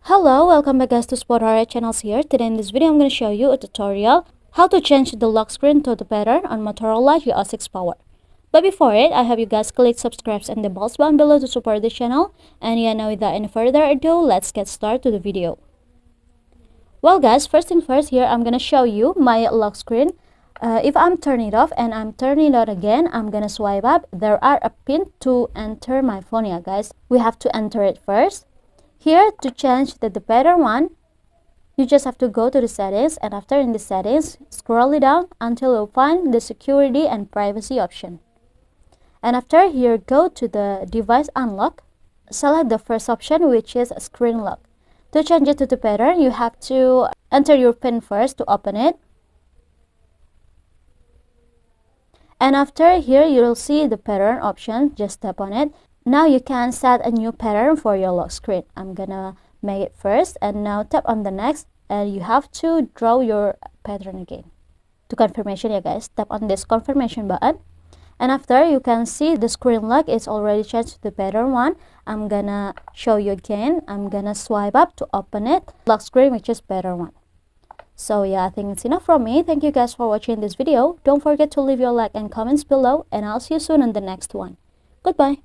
Hello, welcome back guys to Sport Horror channels here. Today in this video I'm going to show you a tutorial how to change the lock screen to the pattern on Motorola G06 Power. But before it, I have you guys click subscribe and the bells button below to support the channel. And yeah, now without any further ado, let's get started to the video. Well guys, first thing first, here I'm going to show you my lock screen. If I'm turning it off and I'm turning it on again, I'm going to swipe up. There are a pin to enter my phone here guys. We have to enter it first. Here, to change the pattern one, you just have to go to the settings, and after in the settings, scroll it down until you find the security and privacy option. And after here, go to the device unlock, select the first option, which is screen lock. To change it to the pattern, you have to enter your PIN first to open it. And after here, you will see the pattern option, just tap on it. Now you can set a new pattern for your lock screen. I'm gonna make it first, and now tap on the next, and you have to draw your pattern again. To confirmation, yeah guys, tap on this confirmation button, and after you can see the screen lock is already changed to the pattern one. I'm gonna show you again. I'm gonna swipe up to open it, lock screen, which is pattern one. So yeah, I think it's enough from me. Thank you guys for watching this video. Don't forget to leave your like and comments below, and I'll see you soon in the next one. Goodbye.